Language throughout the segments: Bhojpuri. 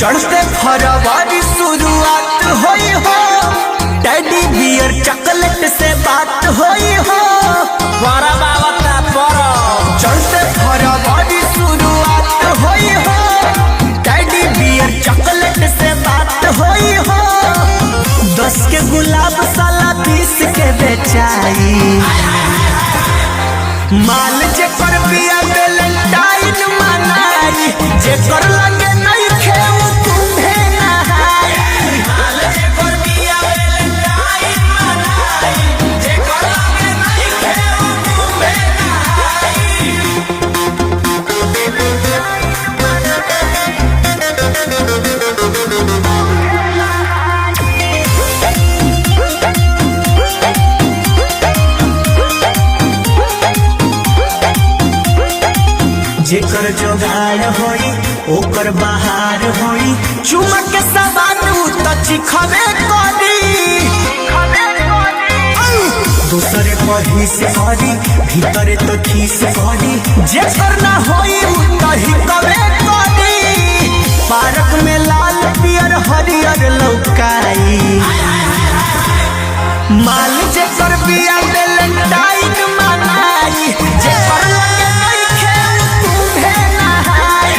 चढ़ते फरवरी शुरुआत होई हो, डैडी बियर चॉकलेट से बात होई हो। चढ़ते फरवरी शुरुआत होई हो, डैडी बियर चॉकलेट से बात होई हो। 10 के गुलाब साला 20 के बेचाई, माल जे कर बिया वैलेंटाइन मनाई, जे कर लगे नहीं खेऊ तुम्हे नहाई। माल जे कर बिया वैलेंटाइन मनाई, जे कर लगे नहीं खेऊ तुम्हे जेकर जोगाड़ होई ओकर बहार होई, चुमक के सवाल त चिखबे करी। दूसरे पढ़ी से करी भीतरे तो खीस करी, जेकर ना होई तही कबे करी। पार्क में लाल पियर हरियर लौकाई, माल जेकर बिया वैलेंटाइन मनाई, जेकर लगे नहीं खेऊ तुम्हे नहाई।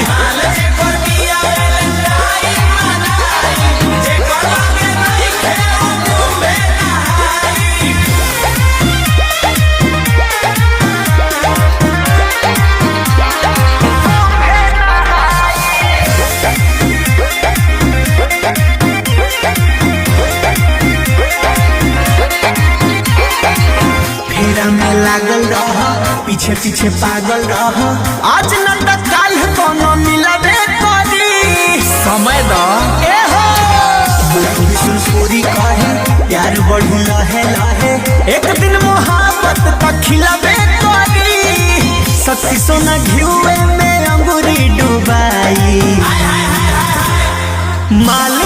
माल जेकर बिया वैलेंटाइन मनाई, जेकर लगे नहीं खेऊ तुम्हे नहाई। फेरा में लागल रह, पीछे पीछे पागल रह, आज न त काल कोनो मिलबे करी। समय द ए हो सुरसुरी कहे प्यार बढ़ू लहे लहे, एक दिन मोहब्बत त खिलबे करी। सखी सोना घिउए में अंगूरी डुबाई, माल